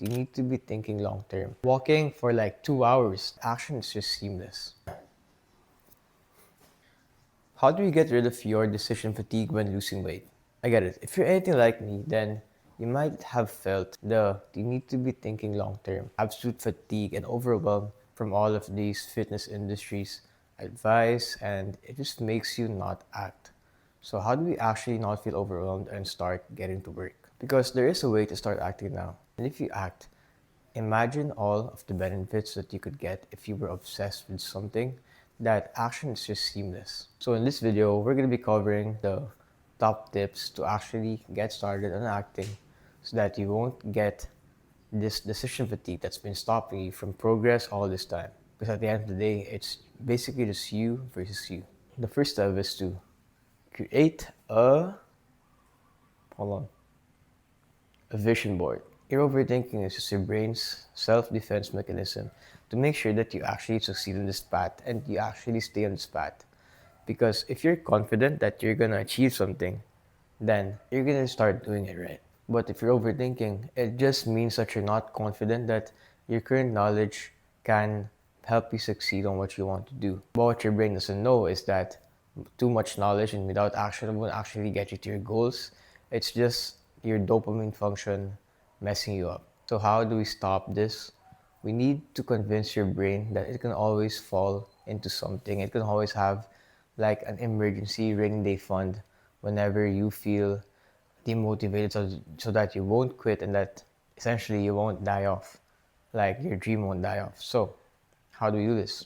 you need to be thinking long term. Walking for like 2 hours, action is just seamless. How do you get rid of your decision fatigue when losing weight? I get it. If you're anything like me, then you might have felt the you need to be thinking long term, absolute fatigue and overwhelm from all of these fitness industries advice, and it just makes you not act. So how do we actually not feel overwhelmed and start getting to work? Because there is a way to start acting now. And if you act, imagine all of the benefits that you could get if you were obsessed with something. That action is just seamless. So in this video, we're going to be covering the top tips to actually get started on acting so that you won't get this decision fatigue that's been stopping you from progress all this time. Because at the end of the day, it's basically just you versus you. The first step is to create hold on, a vision board. Your overthinking is just your brain's self-defense mechanism to make sure that you actually succeed in this path and you actually stay on this path. Because if you're confident that you're gonna achieve something, then you're gonna start doing it, right? But if you're overthinking, it just means that you're not confident that your current knowledge can help you succeed on what you want to do. But what your brain doesn't know is that too much knowledge and without action won't actually get you to your goals. It's just your dopamine function messing you up. So how do we stop this? We need to convince your brain that it can always fall into something. It can always have like an emergency rainy day fund whenever you feel demotivated, so that you won't quit and that essentially you won't die off. Like your dream won't die off. So how do we do this?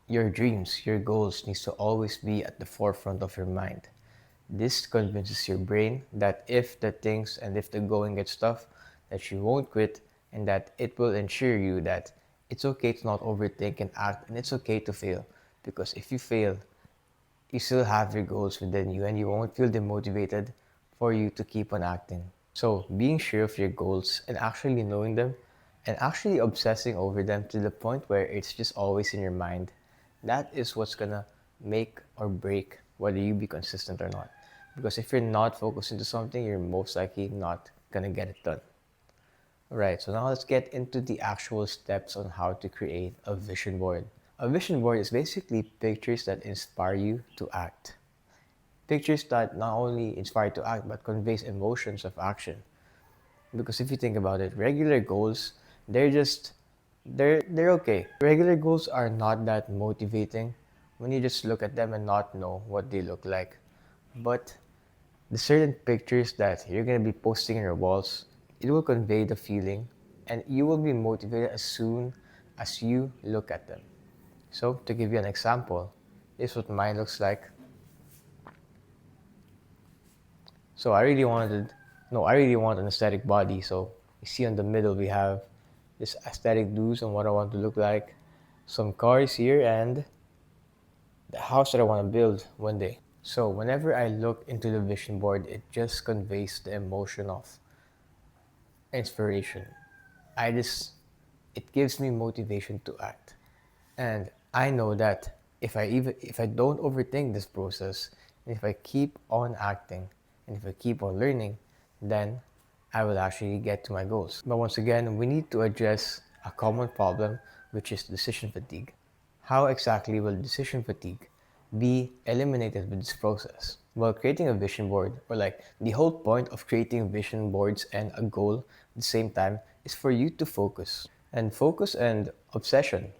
Your dreams, your goals needs to always be at the forefront of your mind. This convinces your brain that if the things and if the going gets tough, that you won't quit and that it will ensure you that it's okay to not overthink and act and it's okay to fail. Because if you fail, you still have your goals within you and you won't feel demotivated for you to keep on acting. So being sure of your goals and actually knowing them and actually obsessing over them to the point where it's just always in your mind, that is what's gonna make or break whether you be consistent or not. Because if you're not focused into something, you're most likely not gonna get it done. Alright, so now let's get into the actual steps on how to create a vision board. A vision board is basically pictures that inspire you to act. Pictures that not only inspire to act but conveys emotions of action. Because if you think about it, regular goals, they're just they're okay. Regular goals are not that motivating when you just look at them and not know what they look like. But the certain pictures that you're gonna be posting in your walls, it will convey the feeling and you will be motivated as soon as you look at them. So to give you an example, this is what mine looks like. So I really want an aesthetic body. So you see on the middle we have this aesthetic dues on what I want to look like, some cars here, and the house that I want to build one day. So whenever I look into the vision board, it just conveys the emotion of inspiration. I just it gives me motivation to act. And I know that if I don't overthink this process, and if I keep on acting, and if I keep on learning, then I will actually get to my goals. But once again, we need to address a common problem, which is decision fatigue. How exactly will decision fatigue be eliminated with this process? Well, creating a vision board, or like the whole point of creating vision boards and a goal at the same time, is for you to focus. And focus and obsession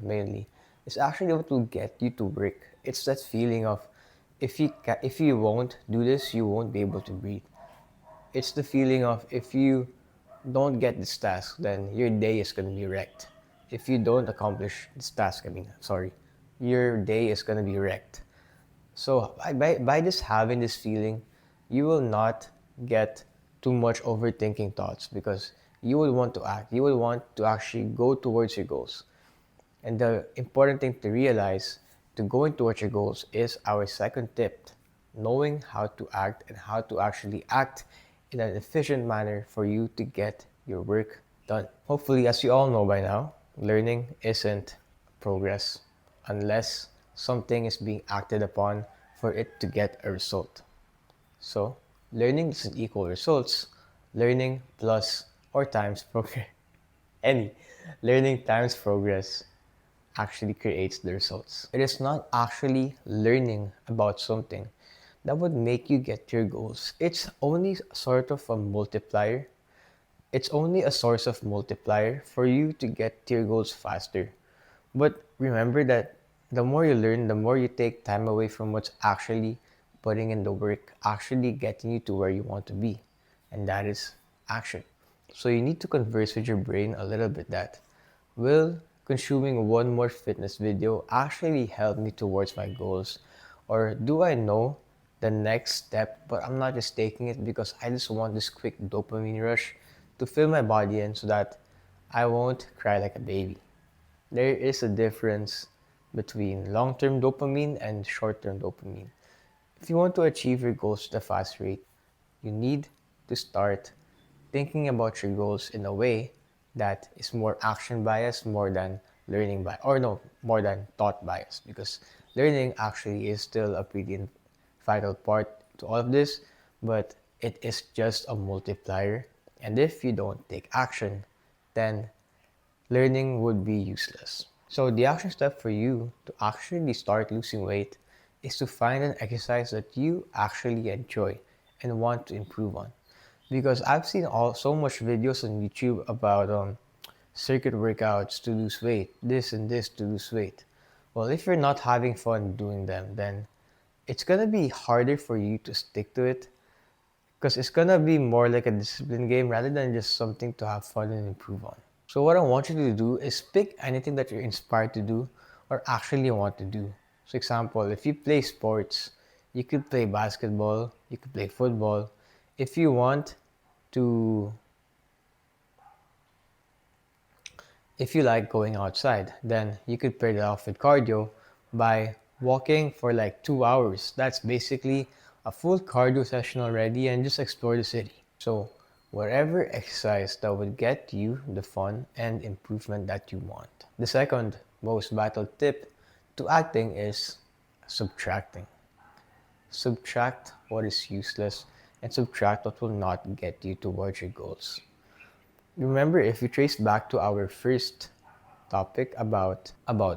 mainly, is actually what will get you to work. It's that feeling of if you won't do this, you won't be able to breathe. It's the feeling of if you don't get this task, then your day is gonna be wrecked. If you don't accomplish this task, sorry, your day is gonna be wrecked. So by just having this feeling, you will not get too much overthinking thoughts because you will want to act. You will want to actually go towards your goals. And the important thing to realize to going towards your goals is our second tip, knowing how to act and how to actually act in an efficient manner for you to get your work done. Hopefully, as you all know by now, learning isn't progress unless something is being acted upon for it to get a result. So, learning doesn't equal results. Learning plus or times progress, any learning times progress actually creates the results. It is not actually learning about something that would make you get your goals. It's only sort of a multiplier. It's only a source of multiplier for you to get to your goals faster. But remember that the more you learn, the more you take time away from what's actually putting in the work, actually getting you to where you want to be. And that is action. So you need to converse with your brain a little bit that, will consuming one more fitness video actually help me towards my goals? Or do I know the next step, but I'm not just taking it because I just want this quick dopamine rush to fill my body in so that I won't cry like a baby? There is a difference between long term dopamine and short term dopamine. If you want to achieve your goals at a fast rate, you need to start thinking about your goals in a way that is more action biased more than learning by or no more than thought biased, because learning actually is still a pretty vital part to all of this, but it is just a multiplier, and if you don't take action, then learning would be useless. So the action step for you to actually start losing weight is to find an exercise that you actually enjoy and want to improve on. Because I've seen so much videos on YouTube about circuit workouts to lose weight, this and this to lose weight. Well, if you're not having fun doing them, then it's gonna be harder for you to stick to it because it's gonna be more like a discipline game rather than just something to have fun and improve on. So what I want you to do is pick anything that you're inspired to do or actually want to do. So example, if you play sports, you could play basketball, you could play football. If you want to, if you like going outside, then you could pair that off with cardio by walking for like 2 hours. That's basically a full cardio session already and just explore the city. So whatever exercise that would get you the fun and improvement that you want. The second most vital tip to acting is subtracting. Subtract what is useless and subtract what will not get you towards your goals. Remember, if you trace back to our first topic about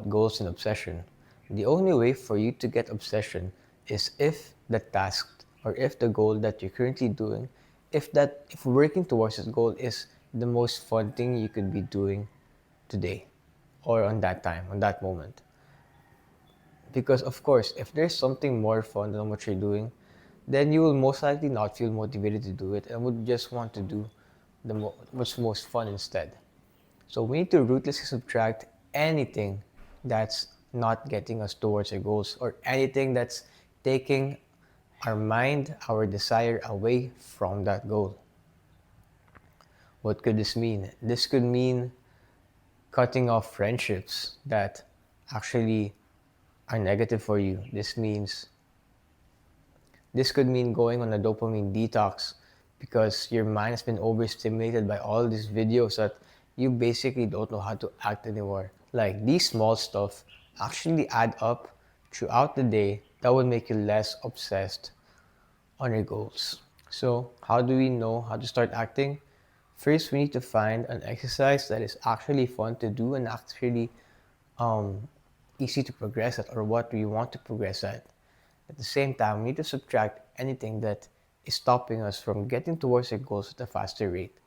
goals and obsession, the only way for you to get obsession is if the task or if the goal that you're currently doing, if working towards this goal is the most fun thing you could be doing today or on that time, on that moment. Because of course, if there's something more fun than what you're doing, then you will most likely not feel motivated to do it and would just want to do what's most fun instead. So we need to ruthlessly subtract anything that's not getting us towards our goals or anything that's taking our mind, our desire away from that goal. What could this mean? This could mean cutting off friendships that actually are negative for you. This could mean going on a dopamine detox because your mind has been overstimulated by all these videos that you basically don't know how to act anymore. Like these small stuff actually add up throughout the day that would make you less obsessed on your goals. So, how do we know how to start acting? First, we need to find an exercise that is actually fun to do and actually um, easy to progress at or what we want to progress at. At the same time, we need to subtract anything that is stopping us from getting towards our goals at a faster rate,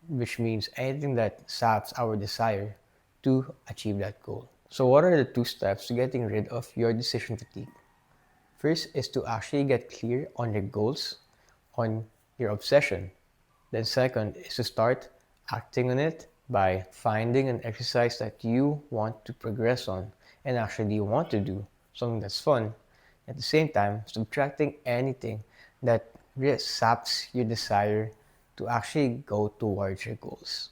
which means anything that saps our desire to achieve that goal. So, what are the two steps to getting rid of your decision fatigue? First is to actually get clear on your goals, on your obsession. Then, second is to start acting on it by finding an exercise that you want to progress on and actually want to do, something that's fun. At the same time, subtracting anything that really saps your desire to actually go towards your goals.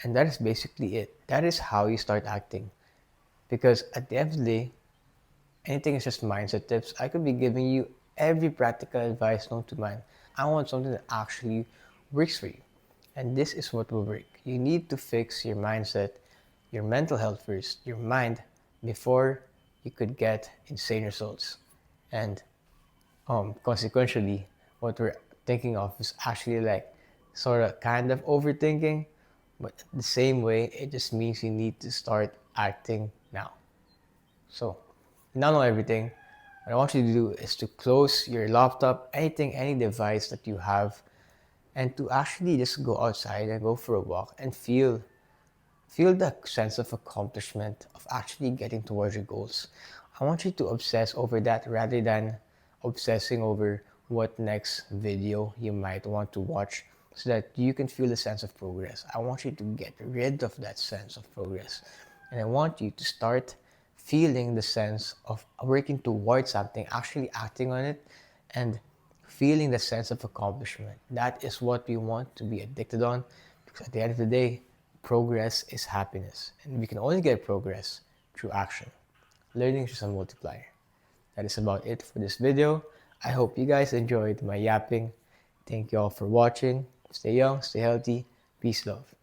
And that is basically it. That is how you start acting. Because at the end of the day, anything is just mindset tips. I could be giving you every practical advice known to man. I want something that actually works for you. And this is what will work. You need to fix your mindset, your mental health first, your mind, before you could get insane results. And consequentially, what we're thinking of is actually like sort of kind of overthinking, but the same way, it just means you need to start acting now. So, now know everything. What I want you to do is to close your laptop, anything, any device that you have, and to actually just go outside and go for a walk and feel the sense of accomplishment of actually getting towards your goals. I want you to obsess over that rather than obsessing over what next video you might want to watch so that you can feel the sense of progress. I want you to get rid of that sense of progress. And I want you to start feeling the sense of working towards something, actually acting on it, and feeling the sense of accomplishment. That is what we want to be addicted on because at the end of the day, progress is happiness. And we can only get progress through action. Learning is just a multiplier. That is about it for this video. I hope you guys enjoyed my yapping. Thank you all for watching. Stay young, stay healthy. Peace, love.